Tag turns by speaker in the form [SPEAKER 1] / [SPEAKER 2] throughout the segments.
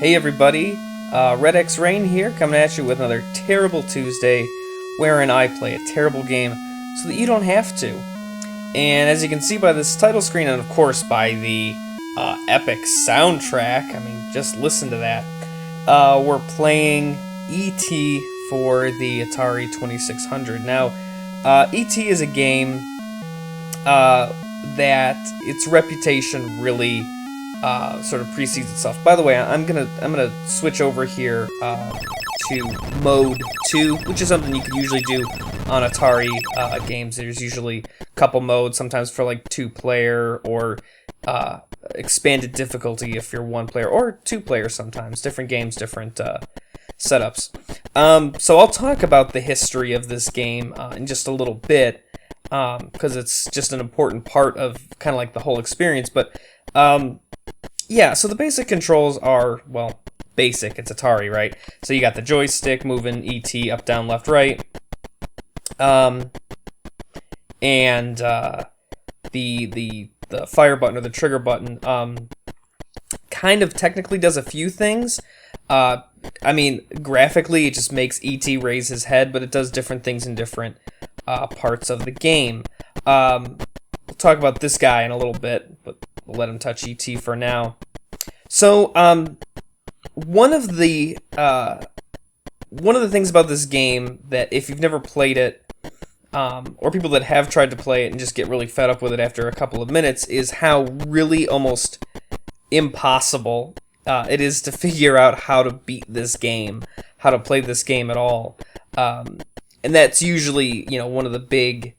[SPEAKER 1] Hey everybody, Red X Rain here, coming at you with another terrible Tuesday, wherein I play a terrible game so that you don't have to. And as you can see by this title screen, and of course by the epic soundtrack, I mean, just listen to that, we're playing E.T. for the Atari 2600. Now, E.T. is a game that its reputation really sort of precedes itself. By the way, I'm gonna switch over here to mode 2, which is something you can usually do on Atari games. There's usually a couple modes, sometimes for like 2-player or expanded difficulty if you're 1-player, or 2-player sometimes. Different games, different setups. So I'll talk about the history of this game in just a little bit, because it's just an important part of kind of like the whole experience. But yeah, so the basic controls are, well, basic. It's Atari, right? So you got the joystick moving ET up, down, left, right, and the fire button or the trigger button kind of technically does a few things. I mean, graphically, it just makes ET raise his head, but it does different things in different parts of the game. We'll talk about this guy in a little bit, but we'll let him touch ET for now. So, one of the things about this game that if you've never played it, or people that have tried to play it and just get really fed up with it after a couple of minutes, is how really almost impossible it is to figure out how to beat this game, how to play this game at all. And that's usually, one of the big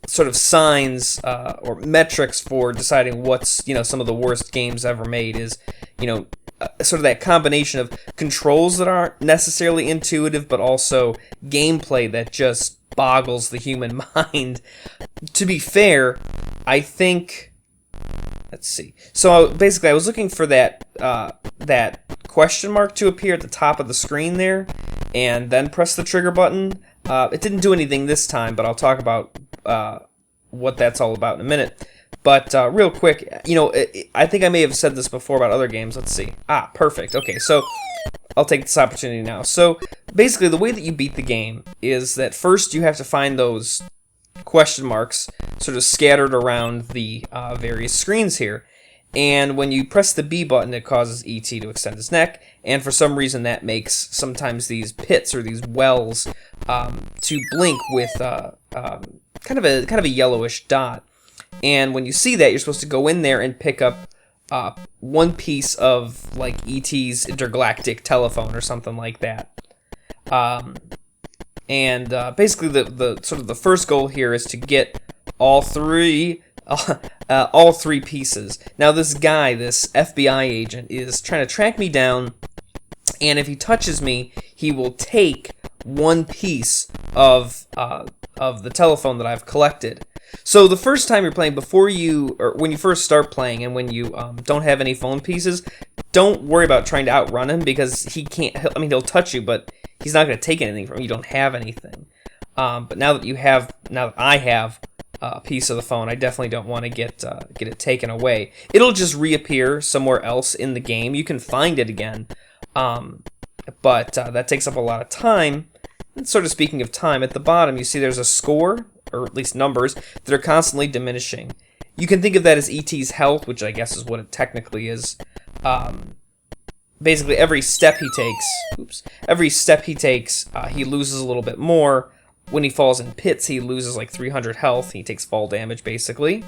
[SPEAKER 1] sort of signs or metrics for deciding what's, some of the worst games ever made is, sort of that combination of controls that aren't necessarily intuitive, but also gameplay that just boggles the human mind. To be fair, I think, let's see. So basically, I was looking for that question mark to appear at the top of the screen there, and then press the trigger button. It didn't do anything this time, but I'll talk about what that's all about in a minute. But real quick, I think I may have said this before about other games. Let's see. Perfect. Okay, so I'll take this opportunity now. So basically, the way that you beat the game is that first you have to find those question marks sort of scattered around the various screens here. And when you press the B button, it causes ET to extend his neck, and for some reason that makes sometimes these pits or these wells to blink with kind of a yellowish dot. And when you see that, you're supposed to go in there and pick up one piece of like ET's intergalactic telephone or something like that. And basically, the sort of the first goal here is to get all three pieces. Now, this guy, this FBI agent, is trying to track me down, and if he touches me, he will take one piece of the telephone that I've collected. So the first time you're playing, or when you first start playing, and when you don't have any phone pieces, don't worry about trying to outrun him, because he can't. I mean, he'll touch you, but he's not going to take anything from you. You don't have anything. But now that I have a piece of the phone, I definitely don't want to get it taken away. It'll just reappear somewhere else in the game. You can find it again, but that takes up a lot of time. And sort of speaking of time, at the bottom you see there's a score, or at least numbers, that are constantly diminishing. You can think of that as ET's health, which I guess is what it technically is. Basically, every step he takes, he loses a little bit more. When he falls in pits, he loses like 300 health. He takes fall damage, basically.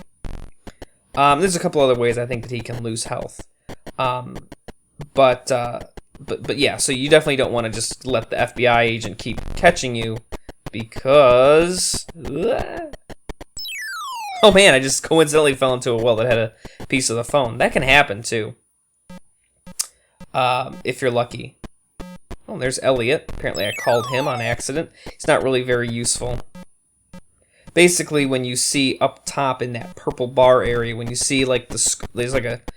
[SPEAKER 1] There's a couple other ways I think that he can lose health. But yeah, so you definitely don't want to just let the FBI agent keep catching you, because... Oh man, I just coincidentally fell into a well that had a piece of the phone. That can happen, too. If you're lucky. Oh, there's Elliot. Apparently I called him on accident. He's not really very useful. Basically, when you see up top in that purple bar area, when you see like there's like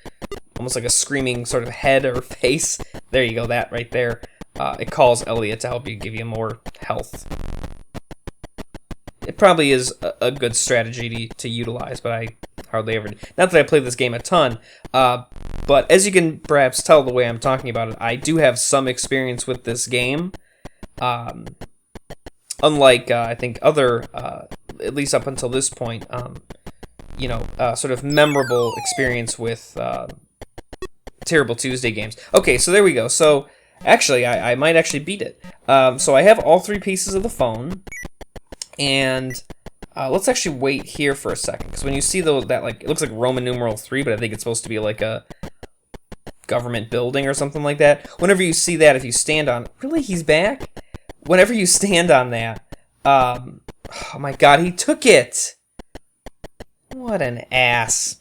[SPEAKER 1] almost like a screaming sort of head or face. There you go, that right there. It calls Elliot to help you, give you more health. It probably is a good strategy to utilize, but I hardly ever... Not that I play this game a ton. But as you can perhaps tell the way I'm talking about it, I do have some experience with this game. Unlike, I think, other, at least up until this point, sort of memorable experience with Terrible Tuesday games. Okay, so there we go. So, actually, I might actually beat it. So I have all 3 pieces of the phone, and let's actually wait here for a second, because when you see that, like, it looks like Roman numeral 3, but I think it's supposed to be like a government building or something like that. Whenever you see that, if you stand on... Really? He's back? Whenever you stand on that... oh my god, he took it! What an ass.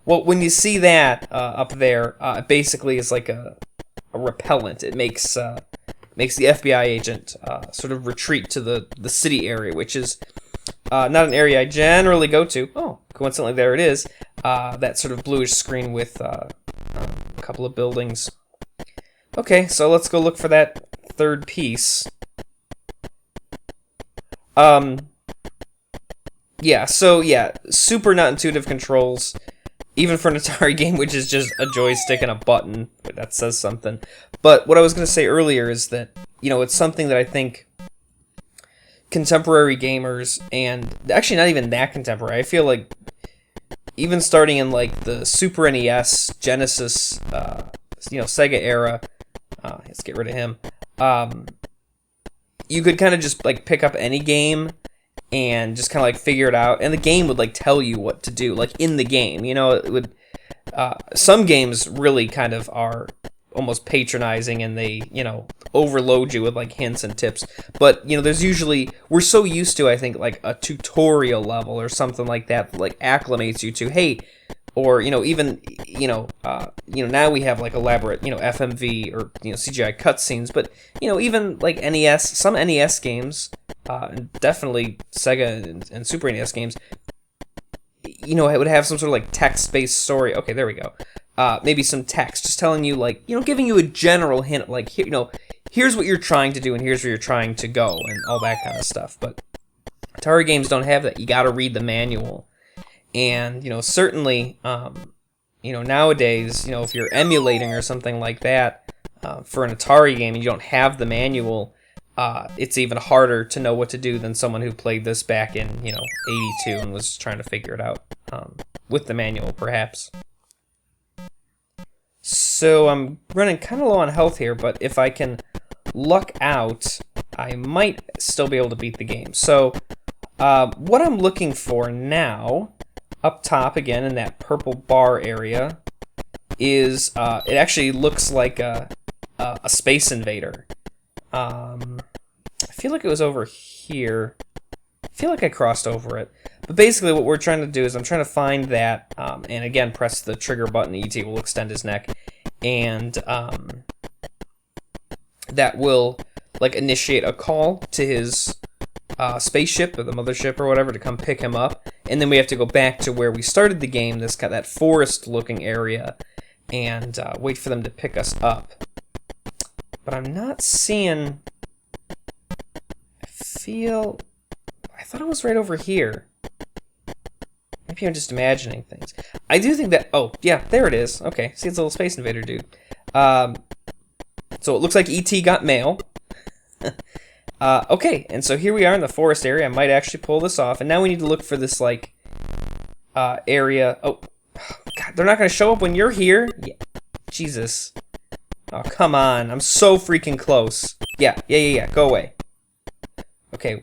[SPEAKER 1] Well, when you see that up there, it basically is like a repellent. It makes the FBI agent sort of retreat to the city area, which is not an area I generally go to. Oh, coincidentally, there it is. That sort of bluish screen with a couple of buildings. Okay, so let's go look for that 3rd piece. Yeah, so yeah, super not intuitive controls, even for an Atari game, which is just a joystick and a button. That says something. But what I was going to say earlier is that, it's something that I think contemporary gamers, and actually not even that contemporary, I feel like even starting in like the Super NES, Genesis, Sega era, let's get rid of him, you could kind of just like pick up any game and just kind of like figure it out, and the game would like tell you what to do, like in the game. It would. Some games really kind of are almost patronizing, and they overload you with like hints and tips. But there's usually, we're so used to, I think, like a tutorial level or something like that like acclimates you to, hey, or even now we have like elaborate FMV or CGI cutscenes, but even like NES, some NES games, and definitely Sega and Super NES games, it would have some sort of like text-based story. Okay, there we go. Maybe some text just telling you, like, giving you a general hint, like, here's what you're trying to do and here's where you're trying to go and all that kind of stuff. But Atari games don't have that. You got to read the manual. And, certainly, nowadays, if you're emulating or something like that for an Atari game and you don't have the manual, it's even harder to know what to do than someone who played this back in, 82 and was trying to figure it out with the manual, perhaps. So I'm running kind of low on health here, but if I can luck out, I might still be able to beat the game. So what I'm looking for now, up top again in that purple bar area, is it actually looks like a Space Invader. I feel like it was over here. I feel like I crossed over it. But basically what we're trying to do is I'm trying to find that, and again, press the trigger button, E.T. will extend his neck, and that will like initiate a call to his spaceship or the mothership or whatever to come pick him up, and then we have to go back to where we started the game, that forest-looking area, and wait for them to pick us up. But I'm not seeing... I thought it was right over here. Maybe I'm just imagining things. I do think that... Oh, yeah, there it is. Okay, see, it's a little Space Invader dude. So it looks like E.T. got mail. Okay, and so here we are in the forest area. I might actually pull this off. And now we need to look for this, like, area. Oh, God, they're not going to show up when you're here? Yeah. Jesus. Oh, come on. I'm so freaking close. Yeah. Go away. Okay,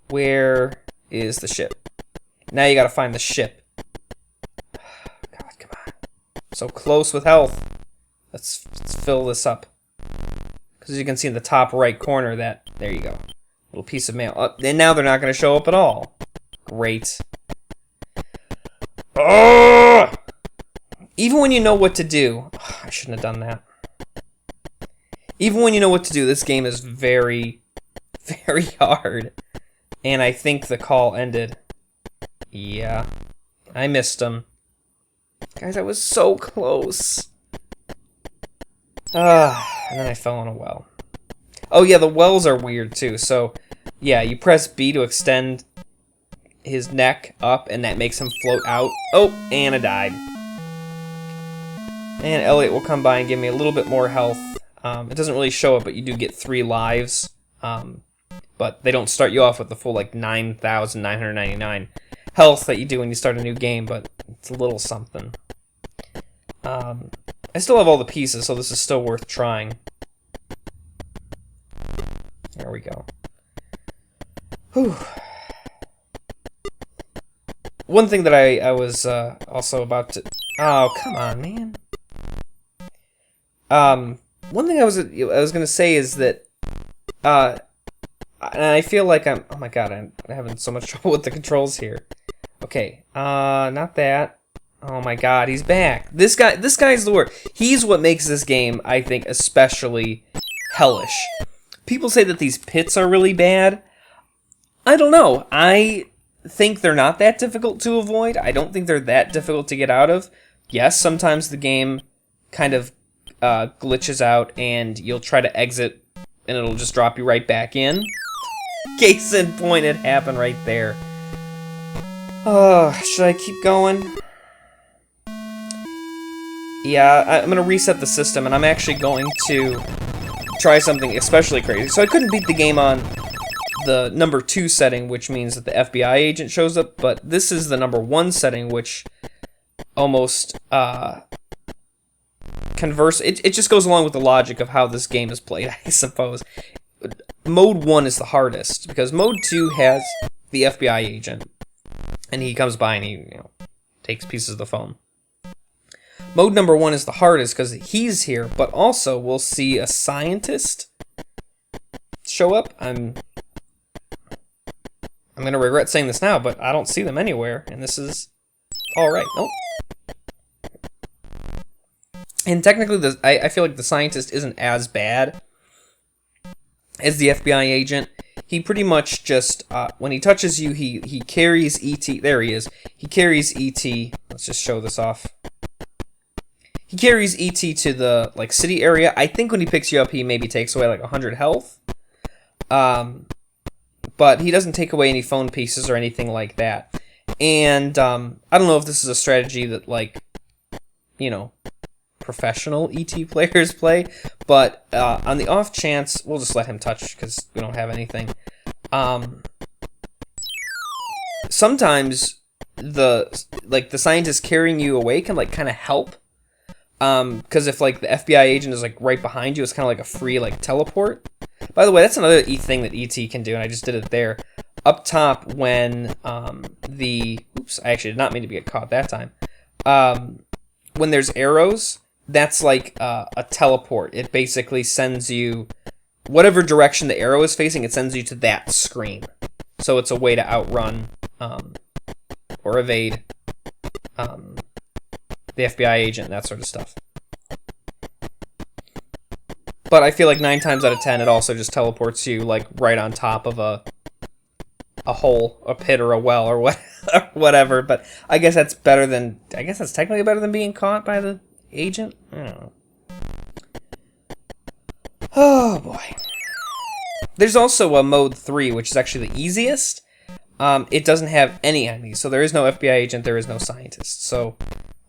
[SPEAKER 1] where is the ship? Now you gotta find the ship. God, come on. So close with health. Let's fill this up. Because as you can see in the top right corner, there you go. Little piece of mail. And now they're not gonna show up at all. Great. Oh! Even when you know what to do... I shouldn't have done that. Even when you know what to do, this game is very, very hard. And I think the call ended. Yeah. I missed him. Guys, I was so close. And then I fell in a well. Oh yeah, the wells are weird too. So, yeah, you press B to extend his neck up, and that makes him float out. Oh, and I died. And Elliot will come by and give me a little bit more health. It doesn't really show it, but you do get 3 lives. But they don't start you off with the full, like, 9,999 health that you do when you start a new game, but it's a little something. I still have all the pieces, so this is still worth trying. There we go. Whew. One thing that I was also about to... Oh, come on, man. One thing I was going to say is that... and I feel like I'm... Oh my god, I'm having so much trouble with the controls here. Okay, not that. Oh my god, he's back. This guy's the word. He's what makes this game, I think, especially hellish. People say that these pits are really bad. I don't know. I think they're not that difficult to avoid. I don't think they're that difficult to get out of. Yes, sometimes the game kind of glitches out and you'll try to exit and it'll just drop you right back in. Case in point, it happened right there. Oh, should I keep going? Yeah, I'm going to reset the system, and I'm actually going to try something especially crazy. So I couldn't beat the game on the number 2 setting, which means that the FBI agent shows up, but this is the number 1 setting, which almost converse... It just goes along with the logic of how this game is played, I suppose. Mode 1 is the hardest, because Mode 2 has the FBI agent, and he comes by and he, takes pieces of the phone. Mode number 1 is the hardest because he's here, but also we'll see a scientist show up. I'm gonna regret saying this now, but I don't see them anywhere, and this is all right. Nope. And technically, I feel like the scientist isn't as bad as the FBI agent. He pretty much just when he touches you, he carries ET. There he is. He carries ET. Let's just show this off. He carries ET to the city area. I think when he picks you up, he maybe takes away 100 health. But he doesn't take away any phone pieces or anything like that. And I don't know if this is a strategy that professional ET players play, but on the off chance, we'll just let him touch because we don't have anything. Sometimes the scientist carrying you away can kind of help. Because if the FBI agent is right behind you, it's kind of like a free teleport. By the way, that's another thing that ET can do, and I just did it there. Up top, when oops, I actually did not mean to get caught that time. When there's arrows, that's like a teleport. It basically sends you whatever direction the arrow is facing. It sends you to that screen. So it's a way to outrun or evade the FBI agent, that sort of stuff. But I feel like 9 times out of 10, it also just teleports you right on top of a hole, a pit, or a well, or whatever. But I guess that's better than... I guess that's technically better than being caught by the agent? I don't know. Oh, boy. There's also a Mode 3, which is actually the easiest. It doesn't have any enemies, so there is no FBI agent, there is no scientist. So...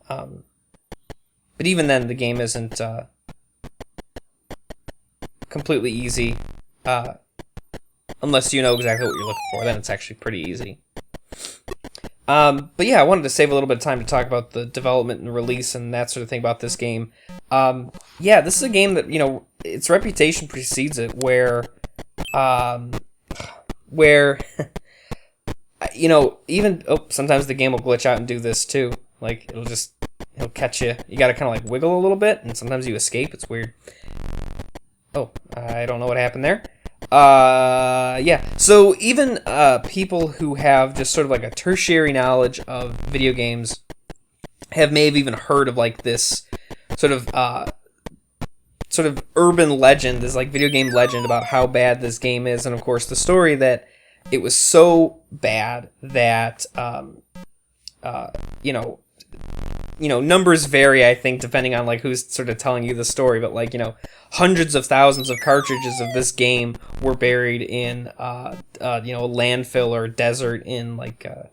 [SPEAKER 1] but even then, the game isn't completely easy, unless you know exactly what you're looking for. Then it's actually pretty easy. But yeah, I wanted to save a little bit of time to talk about the development and release and that sort of thing about this game. Yeah, this is a game that, its reputation precedes it, where even sometimes the game will glitch out and do this too. It'll catch you. You gotta kind of wiggle a little bit, and sometimes you escape. It's weird. Oh, I don't know what happened there. Yeah. So even people who have just sort of a tertiary knowledge of video games may have even heard of this sort of urban legend, this video game legend about how bad this game is, and of course the story that it was so bad that numbers vary, I think, depending on who's sort of telling you the story, but hundreds of thousands of cartridges of this game were buried in a landfill or desert in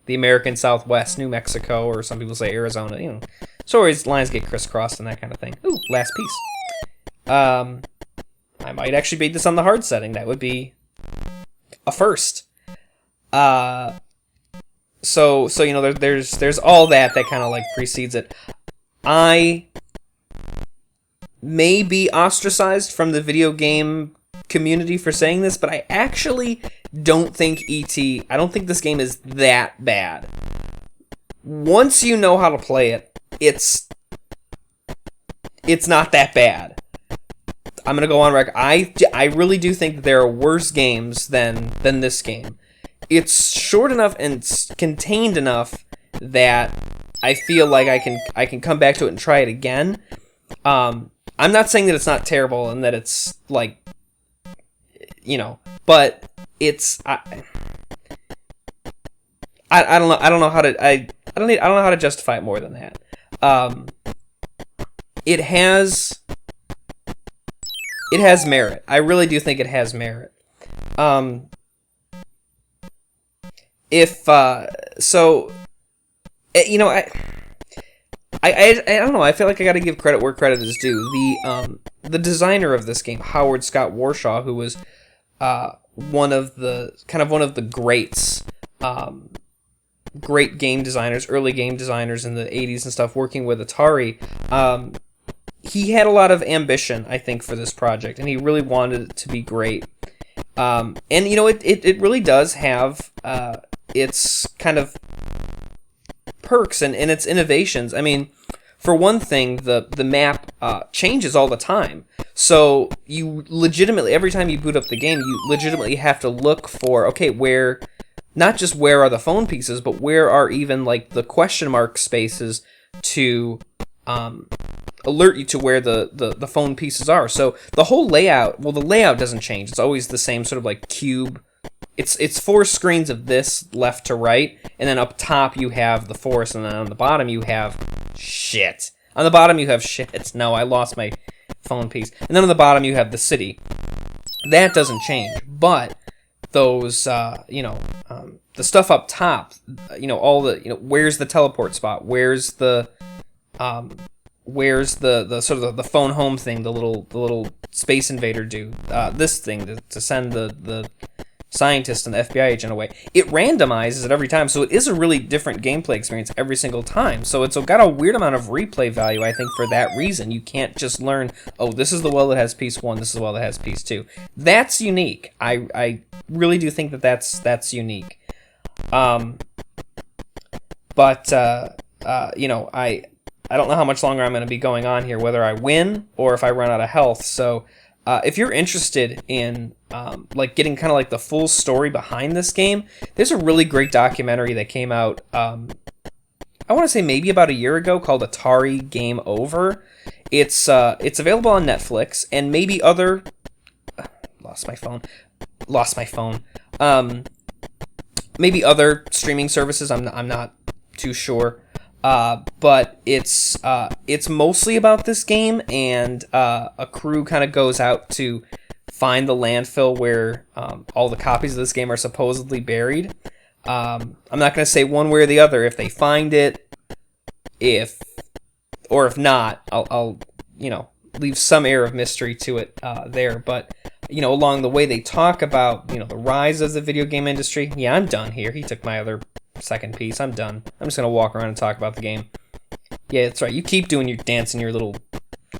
[SPEAKER 1] the American Southwest, New Mexico, or some people say Arizona, Stories, lines get crisscrossed and that kind of thing. Ooh, last piece. I might actually beat this on the hard setting. That would be a first. So you know, there's all that kind of like precedes it. I may be ostracized from the video game community for saying this, but I actually don't think I don't think this game is that bad. Once you know how to play it, it's not that bad. I'm gonna go on record. I really do think that there are worse games than this game. It's short enough and contained enough that I feel like I can come back to it and try it again. I'm not saying that it's not terrible and that it's like, you know, but it's I don't know. I don't know how to justify it more than that. It has merit. I really do think it has merit. So, you know, I don't know. I feel like I got to give credit where credit is due. The designer of this game, Howard Scott Warshaw, who was one of the greats, great game designers, early game designers in the 80s and stuff, working with Atari. He had a lot of ambition, I think, for this project, and he really wanted it to be great. And you know, it really does have its kind of perks and its innovations. I mean, for one thing, the map changes all the time. So you legitimately, every time you boot up the game, you legitimately have to look for, okay, not just where are the phone pieces, but where are even like the question mark spaces to alert you to where the phone pieces are. So the whole layout, well, the layout doesn't change. It's always the same sort of like cube. It's 4 screens of this left to right, and then up top you have the forest, and then on the bottom you have shit. On the bottom you have shit. No, I lost my phone piece. And then on the bottom you have the city. That doesn't change, but those, the stuff up top, all the, where's the teleport spot? Where's the sort of the phone home thing, the little Space Invader dude, this thing to send the scientist and the FBI agent away. It randomizes it every time, so it is a really different gameplay experience every single time. So it's got a weird amount of replay value, I think, for that reason. You can't just learn, oh, this is the well that has piece 1, this is the well that has piece 2. That's unique. I really do think that that's unique. I don't know how much longer I'm going to be going on here, whether I win or if I run out of health. So if you're interested in getting kind of like the full story behind this game, there's a really great documentary that came out, I want to say maybe about a year ago, called Atari Game Over. It's available on Netflix and maybe other... Lost my phone. Maybe other streaming services. I'm not too sure. But it's mostly about this game, and a crew kind of goes out to find the landfill where all the copies of this game are supposedly buried. I'm not going to say one way or the other if they find it, if not, I'll leave some air of mystery to it there. But along the way they talk about the rise of the video game industry. Yeah, I'm done here. He took my other second piece. I'm done. I'm just gonna walk around and talk about the game. Yeah, that's right. You keep doing your dancing, your little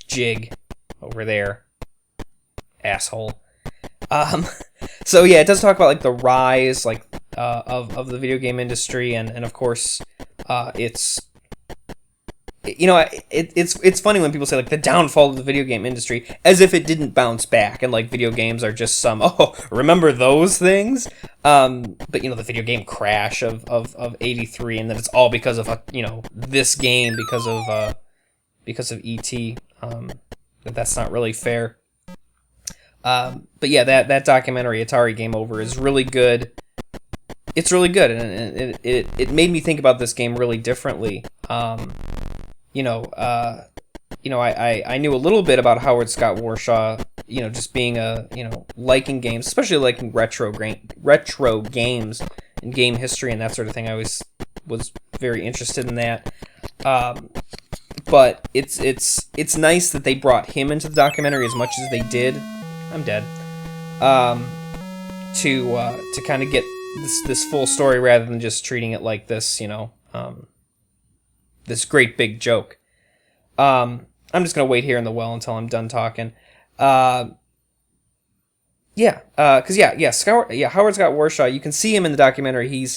[SPEAKER 1] jig over there, asshole. So yeah, it does talk about like the rise of the video game industry, and of course, it's funny when people say like the downfall of the video game industry, as if it didn't bounce back and like video games are just some remember those things. But the video game crash of 83, and then it's all because of this game because of E.T. That's not really fair. But yeah, that documentary Atari Game Over is really good. It's really good, and it made me think about this game really differently. I knew a little bit about Howard Scott Warshaw, just being liking games, especially liking retro games and game history and that sort of thing. I was very interested in that. but it's nice that they brought him into the documentary as much as they did. I'm dead. To kind of get this full story rather than just treating it like this, this great big joke. I'm just gonna wait here in the well until I'm done talking. Howard Scott Warshaw. You can see him in the documentary.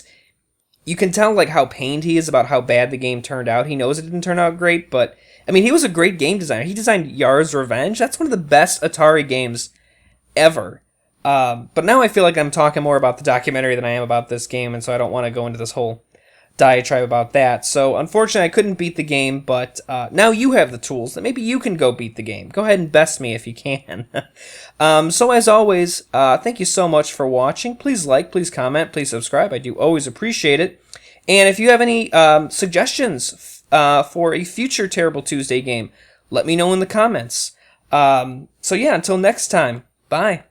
[SPEAKER 1] You can tell like how pained he is about how bad the game turned out. He knows it didn't turn out great, but I mean, he was a great game designer. He designed Yar's Revenge. That's one of the best Atari games ever. But now I feel like I'm talking more about the documentary than I am about this game, and so I don't want to go into this whole diatribe about that. So unfortunately, I couldn't beat the game, but now you have the tools that maybe you can go beat the game. Go ahead and best me if you can. So as always, thank you so much for watching. Please like, please comment, please subscribe. I do always appreciate it. And if you have any suggestions for a future Terrible Tuesday game, let me know in the comments. So yeah, until next time, bye.